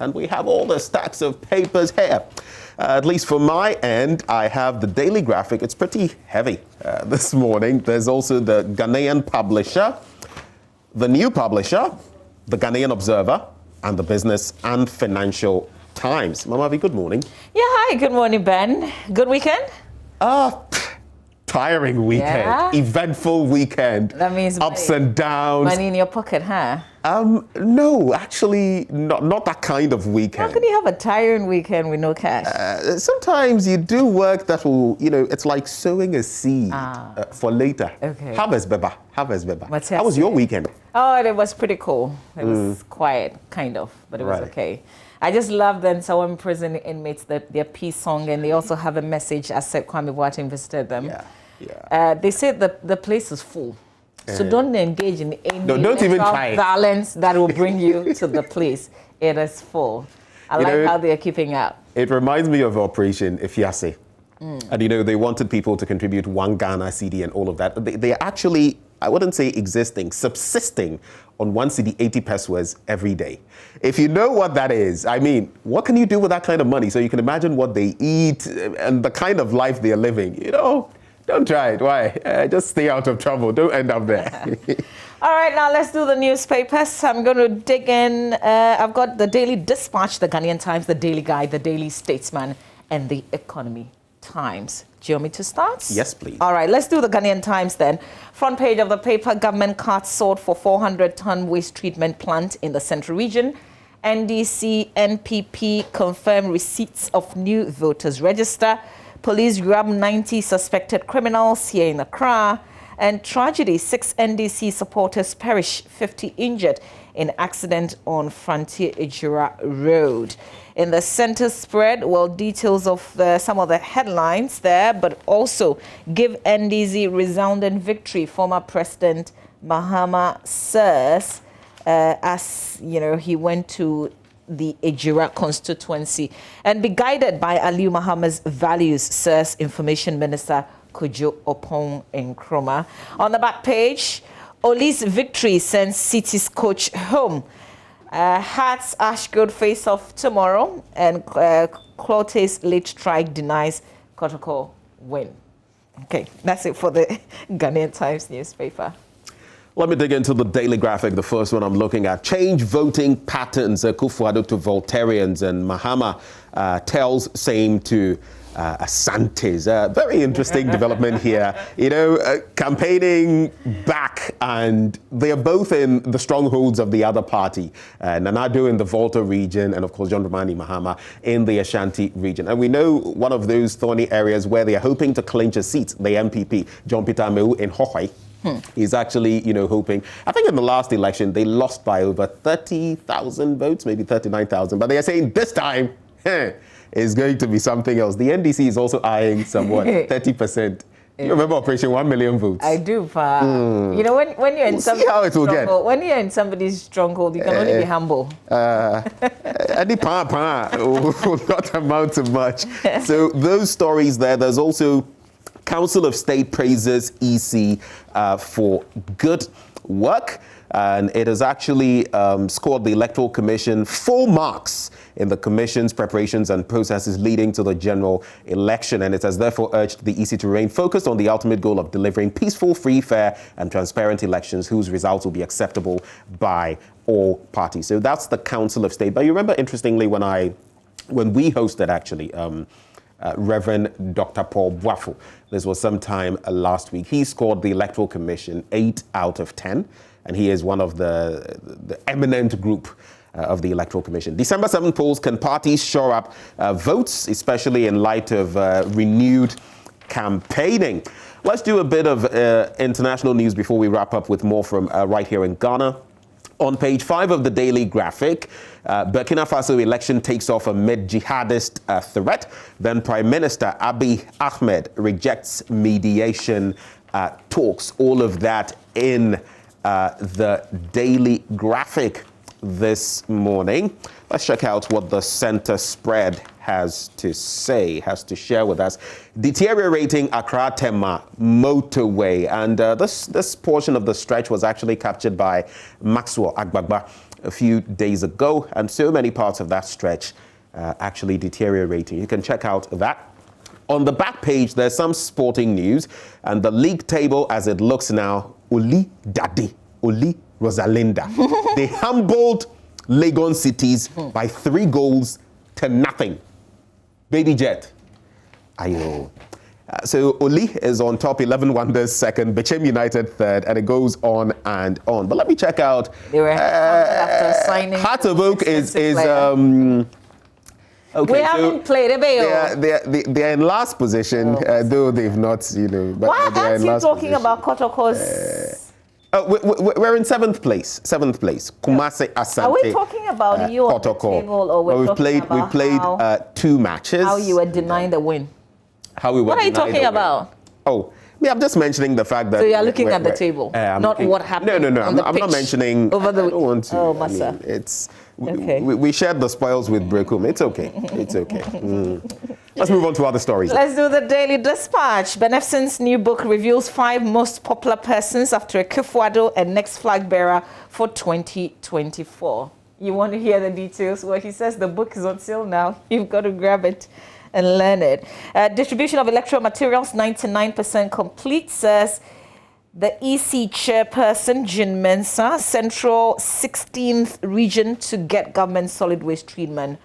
And we have all the stacks of papers here. At least for my end, I have the Daily Graphic. It's pretty heavy this morning. There's also the Ghanaian Publisher, the New Publisher, the Ghanaian Observer, and the Business and Financial Times. Mamavi, good morning. Yeah, hi. Good morning, Ben. Good weekend? Tiring weekend, eventful weekend. That means ups and downs. Money in your pocket, huh? No, actually, not that kind of weekend. How can you have a tiring weekend with no cash? Sometimes you do work that will, it's like sowing a seed for later. Okay. Harvest, Beba. How was your weekend? Oh, it was pretty cool. It was quiet, kind of, but it was okay. I just love the Nsawam prison inmates, their peace song, and they also have a message as Kwame Boateng visited them. Yeah. They said the place is full. So don't engage in any don't even try violence that will bring you to the place. It is full. I like how they're keeping up. It reminds me of Operation Ifiase. And, they wanted people to contribute 1 Ghana CD and all of that. They're actually, I wouldn't say subsisting on 1 CD, 80 pesos every day. If you know what that is, I mean, what can you do with that kind of money? So you can imagine what they eat and the kind of life they're living, Don't try it. Why? Just stay out of trouble. Don't end up there. All right, now let's do the newspapers. I'm going to dig in. I've got the Daily Dispatch, the Ghanaian Times, the Daily Guide, the Daily Statesman, and the Economy Times. Do you want me to start? Yes, please. All right, let's do the Ghanaian Times then. Front page of the paper, government carts sold for 400-ton waste treatment plant in the Central Region. NDC, NPP confirm receipts of new voters register. Police grab 90 suspected criminals here in Accra. And tragedy, 6 NDC supporters perish, 50 injured in accident on Frontier Ejura Road. In the center spread, details of some of the headlines there, but also give NDC resounding victory. Former President Mahama says, as he went to the Ejura constituency and be guided by Aliu Mahama's values, says Information Minister Kojo Opon Nkrumah. On the back page, Oli's victory sends City's coach home. Hearts Ashgold face off tomorrow, and Clote's late strike denies Kotoko win. Okay, that's it for the Ghanaian Times newspaper. Let me dig into the Daily Graphic. The first one I'm looking at. Change voting patterns. Kufuor to Voltarians, and Mahama tells same to Asantes. Very interesting development here. Campaigning back, and they are both in the strongholds of the other party. Nanado in the Volta region, and of course John Dramani Mahama in the Ashanti region. And we know one of those thorny areas where they are hoping to clinch a seat, the MPP, John Peter Amewu in Hohoi. He's actually, hoping. I think in the last election, they lost by over 30,000 votes, maybe 39,000. But they are saying this time, it's going to be something else. The NDC is also eyeing somewhat 30%. You remember Operation 1 million votes? I do, Pa. When you're in when you're in somebody's stronghold, you can only be humble. Any pa will not amount to much. So those stories there. There's also Council of State praises EC for good work, and it has actually scored the Electoral Commission full marks in the Commission's preparations and processes leading to the general election, and it has therefore urged the EC to remain focused on the ultimate goal of delivering peaceful, free, fair, and transparent elections whose results will be acceptable by all parties. So that's the Council of State. But you remember, interestingly, when we hosted actually Reverend Dr. Paul Boafo. This was sometime last week. He scored the Electoral Commission 8 out of 10, and he is one of the eminent group of the Electoral Commission. December 7 polls, can parties shore up votes, especially in light of renewed campaigning? Let's do a bit of international news before we wrap up with more from right here in Ghana. On page 5 of the Daily Graphic, Burkina Faso election takes off amid jihadist threat. Then Prime Minister Abiy Ahmed rejects mediation talks. All of that in the Daily Graphic. this morning. Let's check out what the center spread has to say, has to share with us. Deteriorating Accra Tema motorway. And this portion of the stretch was actually captured by Maxwell Agbagba a few days ago. And so many parts of that stretch actually deteriorating. You can check out that. On the back page, there's some sporting news. And the league table as it looks now, Oli Dade, Oli Rosalinda. They humbled Legon Cities by 3 goals to nothing. Baby Jet. Ayo. So Oli is on top, 11 Wonders second, Bechem United third, and it goes on and on. But let me check out. They were after signing. Heart of Oak is okay, we haven't played it, they're in last position, though they've not, But why aren't you talking position. about Kotoko's? We're in 7th place. 7th place. Kumasi Asante. Are we talking about you on the table, or we're talking about we played 2 matches. how you were denying the win? How we were. What are you talking about? Oh, I'm just mentioning the fact that. So you're looking at the table, not what happened. No. On I'm not mentioning. Over the. I don't want to. Oh, Massa. It's. Okay. We shared the spoils with Brekum. It's okay. It's okay. Let's move on to other stories. Let's do the Daily Dispatch. Benefson's new book reveals 5 most popular persons after Akufo-Addo and next flag bearer for 2024. You want to hear the details? Well, he says the book is on sale now. You've got to grab it and learn it. Distribution of electoral materials, 99% complete, says the EC chairperson, Jin Mensah. Central 16th region to get government solid waste treatment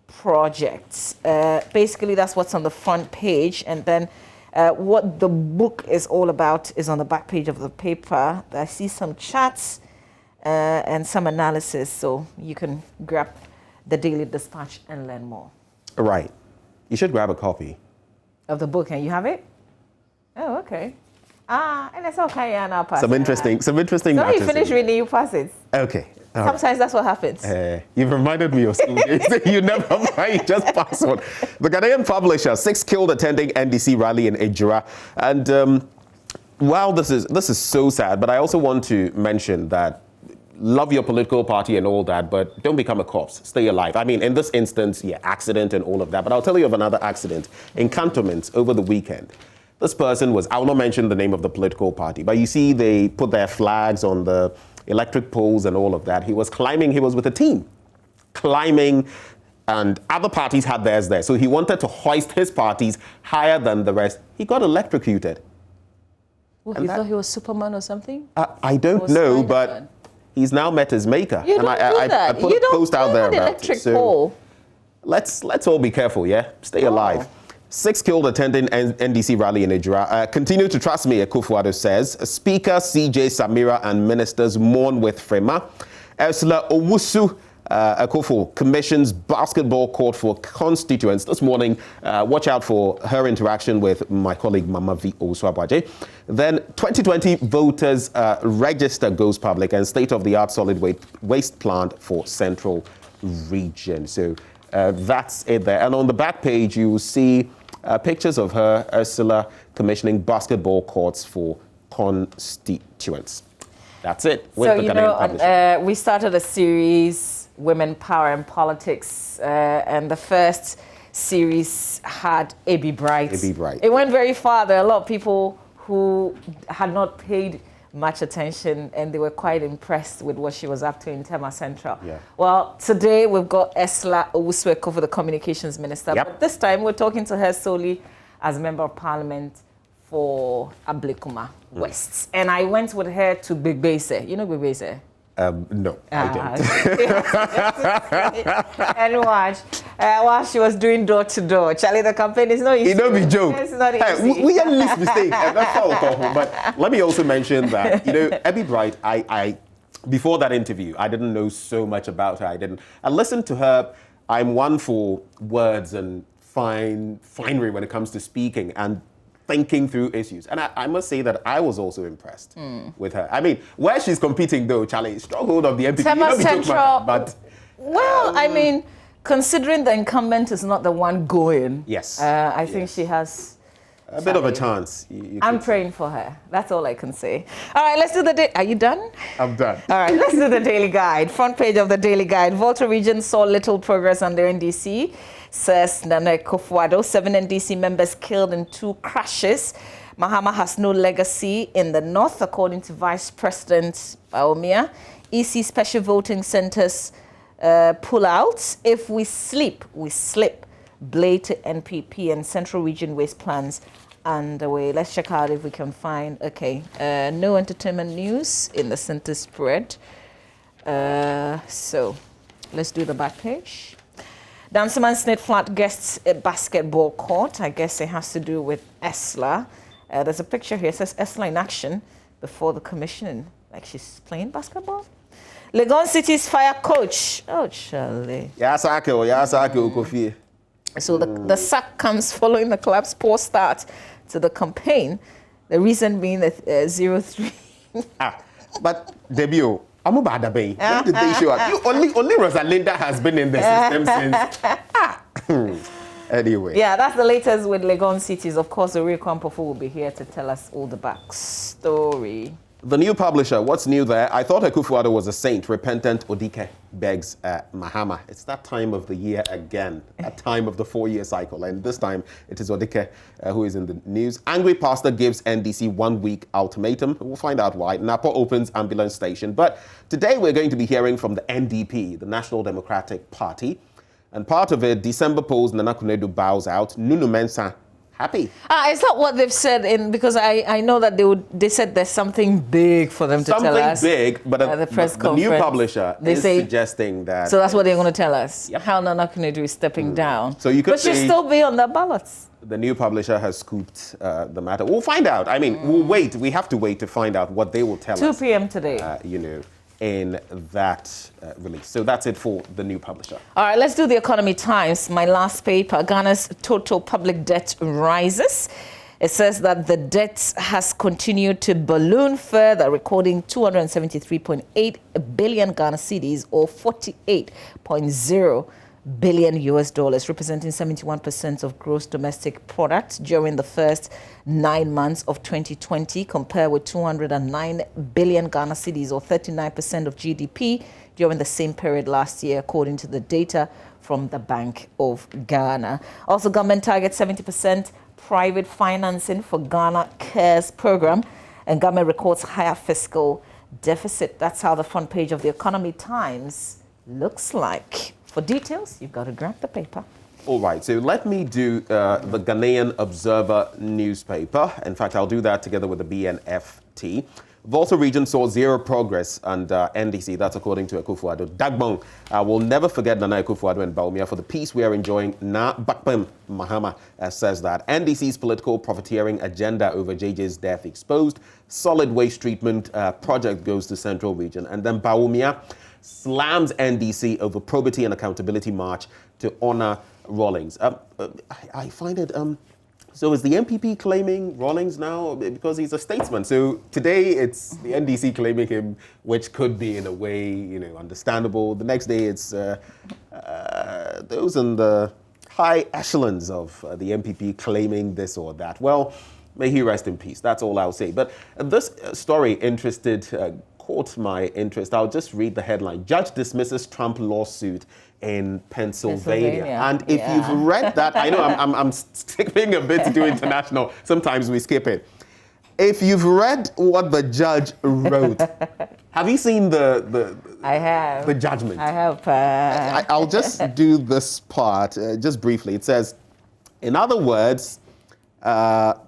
projects. Basically, that's what's on the front page. And then what the book is all about is on the back page of the paper. I see some charts and some analysis, so you can grab the Daily Dispatch and learn more. Right. You should grab a copy Of the book, and you have it? Oh, okay. And it's okay, yeah, now pass. Some interesting So matters you finish reading, you pass it. Okay. All right. Sometimes that's what happens. You've reminded me of school days. You never mind, just pass on. The Ghanaian publisher, 6 killed attending NDC rally in Ejura. And while this is so sad, but I also want to mention that love your political party and all that, but don't become a corpse. Stay alive. I mean, in this instance, accident and all of that. But I'll tell you of another accident in Cantonment over the weekend. This person was, I will not mention the name of the political party, but you see they put their flags on the electric poles and all of that. He was climbing, he was with a team, climbing, and other parties had theirs there. So he wanted to hoist his parties higher than the rest. He got electrocuted. Well, you thought he was Superman or something? I don't know, but he's now met his maker. You don't do that. I put a post out there about electric it. So pole. let's all be careful, Stay alive. 6 killed attending NDC rally in Ejura. Continue to trust me, Akufo-Addo says. Speaker CJ Samira and ministers mourn with Frema. Ursula Owusu Akufo commissions basketball court for constituents. This morning, watch out for her interaction with my colleague Mama V. Owusu-Abuaje. Then 2020 voters register goes public and state-of-the-art solid waste plant for Central Region. So that's it there. And on the back page, you will see pictures of her, Ursula, commissioning basketball courts for constituents. That's it. So, we started a series, Women, Power and Politics, and the first series had A.B. Bright. A.B. Bright. It went very far. There are a lot of people who had not paid much attention, and they were quite impressed with what she was up to in Tema Central. Yeah. Well, today we've got Ursula Owusu Akufo, the communications minister. Yep. But this time we're talking to her solely as member of parliament for Ablekuma West. And I went with her to Begbese. You know Begbese? No, I don't. And watch, while she was doing door to door, Charlie, the campaign is not easy. It don't be joke. It's not easy. We had this mistake. That's how we're talking. But let me also mention that, Abby Bright, I before that interview, I didn't know so much about her. I listened to her. I'm one for words and finery when it comes to speaking and thinking through issues. And I must say that I was also impressed with her. I mean, where she's competing though, Charlie, stronghold of the MPP. Tema Central, but I mean, considering the incumbent is not the one going. Yes. I think she has A bit of a chance. I'm praying for her. That's all I can say. All right, let's do the Are you done? I'm done. All right, let's do the Daily Guide. Front page of the Daily Guide. Volta region saw little progress under NDC, says Nana Akufo-Addo. 7 NDC members killed in 2 crashes. Mahama has no legacy in the north, according to Vice President Baumia. EC special voting centers pull out. If we sleep, we slip. Blade to NPP and Central Region Waste plans underway. Let's check out if we can find, no entertainment news in the center spread. So let's do the back page. Dancerman Snit Flat guests a basketball court. I guess it has to do with ESLA. There's a picture here. It says ESLA in action before the commission. Like she's playing basketball. Legon City's fire coach. Oh, Charlie. Kofi. So the sack comes following the club's poor start to the campaign. The reason being that 0-3. But debut. I'm about to be. When did they show up? Only Rosalinda has been in the system since. Anyway. Yeah, that's the latest with Legon Cities. Of course, the real Kwampofu will be here to tell us all the backstory. The new publisher, what's new there? I thought Akufo-Addo was a saint. Repentant Odike begs Mahama. It's that time of the year again, a time of the 4-year cycle. And this time, it is Odike who is in the news. Angry pastor gives NDC 1-week ultimatum. We'll find out why. Napa opens ambulance station. But today, we're going to be hearing from the NDP, the National Democratic Party. And part of it, December polls, Nana Kunedu bows out. Nunu Mensah happy. It's not what they've said because I know that they said there's something big for them to tell us. Something big, but the press the new publisher is suggesting that. So that's what they're going to tell us. Yep. How Nana Kunedu is stepping down. So you could but she'll still be on the ballots. The new publisher has scooped the matter. We'll find out. I mean, we'll wait. We have to wait to find out what they will tell us. 2 p.m. today. In that release. So that's it for the new publisher. All right, let's do the Economy Times. My last paper, Ghana's total public debt rises. It says that the debt has continued to balloon further, recording 273.8 billion Ghana cedis, or 48.0 billion US dollars, representing 71% of gross domestic product during the first 9 months of 2020, compared with 209 billion Ghana cedis, or 39% of GDP during the same period last year, according to the data from the Bank of Ghana. Also, government targets 70% private financing for Ghana Cares program, and government records higher fiscal deficit. That's how the front page of the Economy Times looks like. For details, you've got to grab the paper. All right, so let me do the Ghanaian Observer newspaper. In fact, I'll do that together with the BNFT. Volta region saw zero progress under NDC. That's according to Akufo-Addo. Dagbon will never forget Nana Akufo-Addo and Baumia for the peace we are enjoying. Na Bakpem Mahama says that NDC's political profiteering agenda over JJ's death exposed. Solid waste treatment project goes to Central Region. And then Baumia slams NDC over probity and accountability march to honor Rawlings. I find it... So is the MPP claiming Rawlings now because he's a statesman? So today it's the NDC claiming him, which could be in a way, understandable. The next day it's those in the high echelons of the MPP claiming this or that. Well, may he rest in peace. That's all I'll say. But this story caught my interest. I'll just read the headline. Judge dismisses Trump lawsuit in Pennsylvania. And if you've read that, I know I'm skipping a bit to do international. Sometimes we skip it. If you've read what the judge wrote, have you seen I have. The judgment? I have. I'll just do this part just briefly. It says, in other words,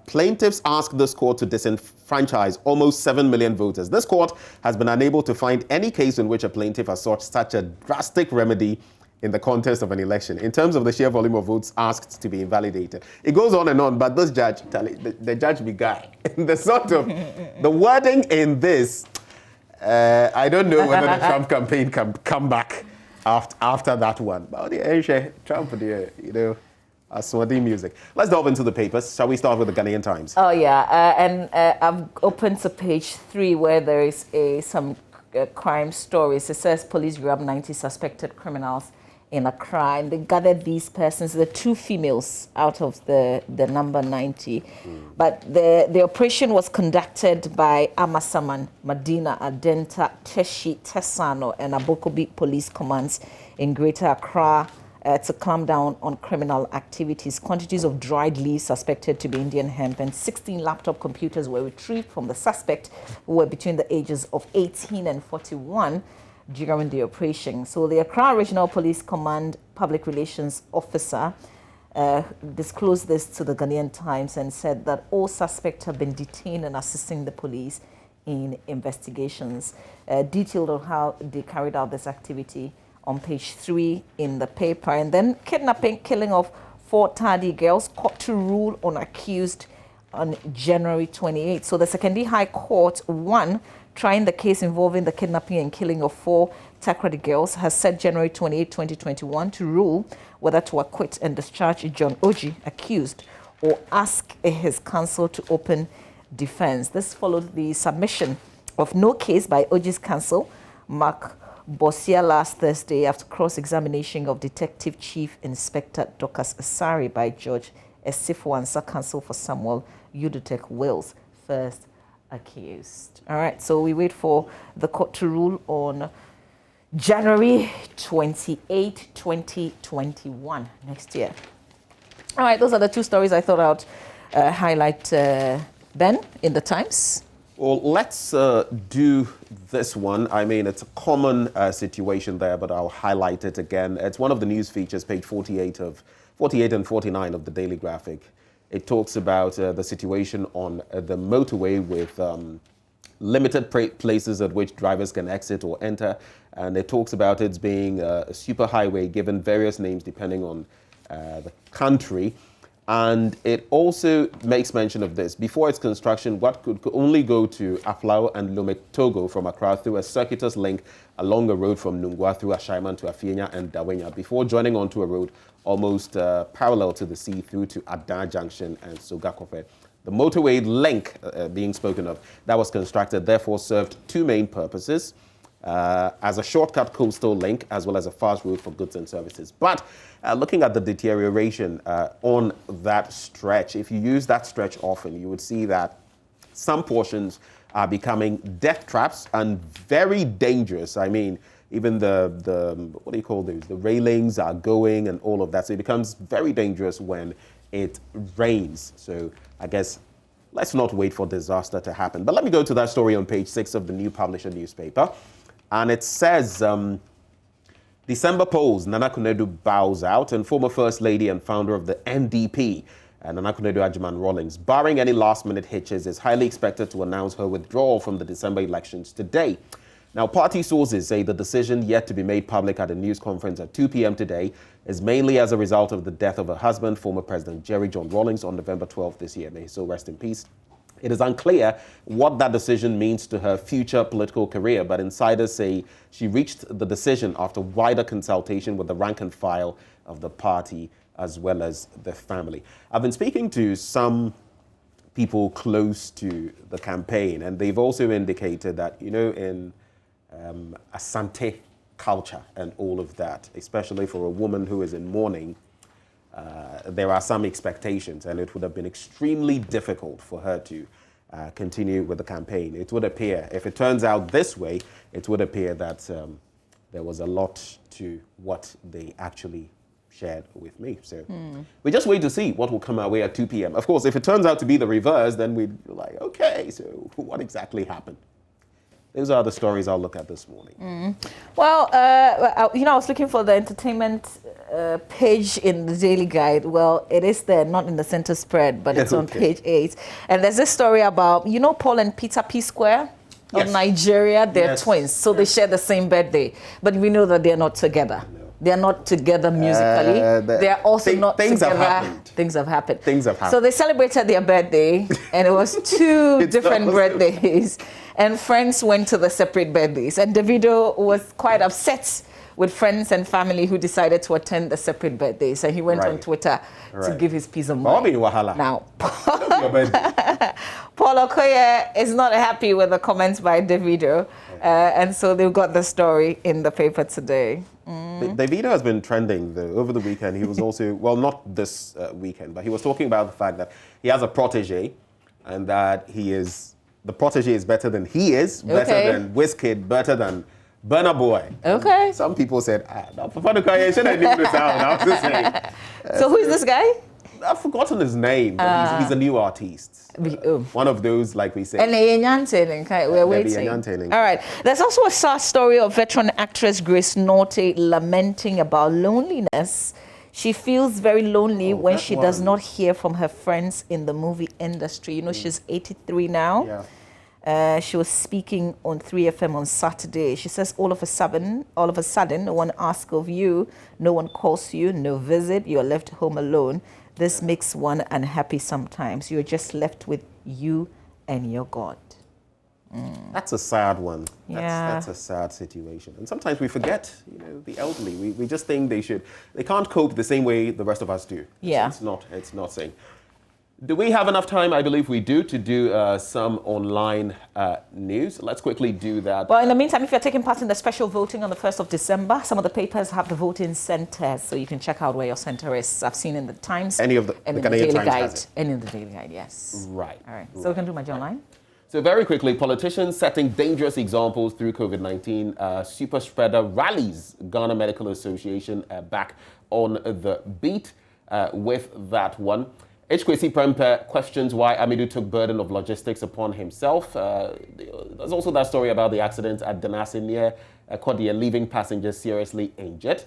plaintiffs asked this court to disenfranchise almost 7 million voters. This court has been unable to find any case in which a plaintiff has sought such a drastic remedy in the context of an election, in terms of the sheer volume of votes asked to be invalidated. It goes on and on, but this judge, the judge be guy. The wording in this, I don't know whether the Trump campaign can come back after that one. But Trump, Aswadi music. Let's delve into the papers. Shall we start with the Ghanaian Times? Oh, yeah. And I've opened to page 3 where there is some crime stories. It says police grab 90 suspected criminals in Accra, and they gathered these persons, the 2 females out of the number 90. But the operation was conducted by Amasaman, Medina, Adenta, Teshi, Tesano, and Abokobi police commands in Greater Accra to clamp down on criminal activities. Quantities of dried leaves suspected to be Indian hemp and 16 laptop computers were retrieved from the suspect, who were between the ages of 18 and 41 during the operation. So the Accra Regional Police Command Public Relations Officer disclosed this to the Ghanaian Times and said that all suspects have been detained and assisting the police in investigations. Detailed on how they carried out this activity on page 3 in the paper. And then kidnapping, killing of 4 tardy girls, court to rule on accused on January 28. So the Secondary High Court, trying the case involving the kidnapping and killing of 4 Takoradi girls, has set January 28, 2021 to rule whether to acquit and discharge John Oji, accused, or ask his counsel to open defense. This followed the submission of no case by Oji's counsel, Mark Bosia, last Thursday after cross-examination of Detective Chief Inspector Dorcas Asari by Judge Esifo-Ansah, counsel for Samuel Udutech Wills, first accused. All right, so we wait for the court to rule on January 28, 2021, next year. All right, those are the 2 stories I thought I'd highlight, Ben, in the Times. Well, let's do this one. I mean, it's a common situation there, but I'll highlight it again. It's one of the news features, page 48 and 49 of the Daily Graphic. It talks about the situation on the motorway with limited places at which drivers can exit or enter. And it talks about it being a superhighway given various names depending on the country. And it also makes mention of this. Before its construction, what could only go to Aflao and Lome Togo from Accra through a circuitous link along a road from Nungwa through Ashaiman to Afienya and Dawenya, before joining onto a road almost parallel to the sea through to Adan Junction and Sogakofe. The motorway link being spoken of, that was constructed, therefore served 2 main purposes. As a shortcut coastal link, as well as a fast route for goods and services. But looking at the deterioration on that stretch, if you use that stretch often, you would see that some portions are becoming death traps and very dangerous. I mean, even the what do you call those? The railings are going and all of that. So it becomes very dangerous when it rains. So I guess let's not wait for disaster to happen. But let me go to that story on page 6 of the New Publisher newspaper. And it says, December polls, Nana Konadu bows out, and former First Lady and founder of the NDP, Nana Konadu Agyeman-Rawlings, barring any last-minute hitches, is highly expected to announce her withdrawal from the December elections today. Now, party sources say the decision, yet to be made public at a news conference at 2 p.m. today, is mainly as a result of the death of her husband, former President Jerry John Rawlings, on November 12th this year. May he so rest in peace. It is unclear what that decision means to her future political career, but insiders say she reached the decision after wider consultation with the rank and file of the party as well as the family. I've been speaking to some people close to the campaign, and they've also indicated that, you know, in Asante culture and all of that, especially for a woman who is in mourning, there are some expectations, and it would have been extremely difficult for her to continue with the campaign. It would appear, if it turns out this way, it would appear that there was a lot to what they actually shared with me. So we just wait to see what will come our way at 2 p.m. Of course, if it turns out to be the reverse, then we'd be like, okay, so what exactly happened? Those are the stories I'll look at this morning. Well, you know, I was looking for the entertainment page in the Daily Guide. Well, it is there, not in the center spread, but it's on page 8. And there's this story about, you know, Paul and Peter P. Square of Nigeria. They're twins, so they share the same birthday. But we know that they're not together. No. They're not together musically. They're also not together. Things have happened. So they celebrated their birthday, and it was 2 different birthdays. And friends went to the separate birthdays. And Davido was quite upset with friends and family who decided to attend the separate birthdays. And he went on Twitter to give his peace of mind. Now, Paul Okoye is not happy with the comments by Davido. And so they've got the story in the paper today. Davido has been trending though over the weekend. He was also, well, not this weekend, but he was talking about the fact that he has a protege, and that the protege is better than he is, better than Wizkid, better than Burna Boy. Okay. Some people said, I shouldn't name this out. I was just saying. So who is this guy? I've forgotten his name, but he's a new artist. One of those, like we say. We're waiting. All right. There's also a sad story of veteran actress Grace Norte lamenting about loneliness. She feels very lonely when she does not hear from her friends in the movie industry. You know, she's 83 now. Yeah. She was speaking on 3FM on Saturday. She says, all of a sudden, no one asks of you, no one calls you, no visit, you're left home alone. This makes one unhappy sometimes. You're just left with you and your God. That's a sad one. Yeah. That's a sad situation. And sometimes we forget, the elderly. We just think they can't cope the same way the rest of us do. Yeah. It's not saying. Do we have enough time? I believe we do, to do some online news. Let's quickly do that. Well, in the meantime, if you're taking part in the special voting on the 1st of December, some of the papers have the voting centers, so you can check out where your center is. I've seen in the Times. Any of the Daily Times. And in the Daily Guide, yes. Right. All right. So we can do my online. So very quickly, politicians setting dangerous examples through COVID-19. Super spreader rallies. Ghana Medical Association back on the beat with that one. HKC Prempe questions why Amidu took burden of logistics upon himself. There's also that story about the accident at Danasi near Kodia, leaving passengers seriously injured.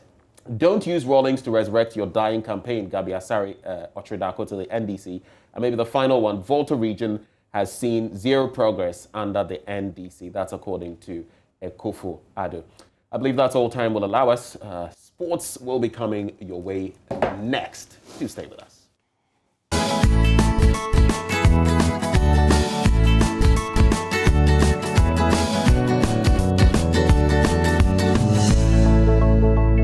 Don't use Rawlings to resurrect your dying campaign, Gabi Asari Otredako to the NDC. And maybe the final one, Volta region has seen zero progress under the NDC. That's according to Kofu Ado. I believe that's all time will allow us. Sports will be coming your way next. Do stay with us.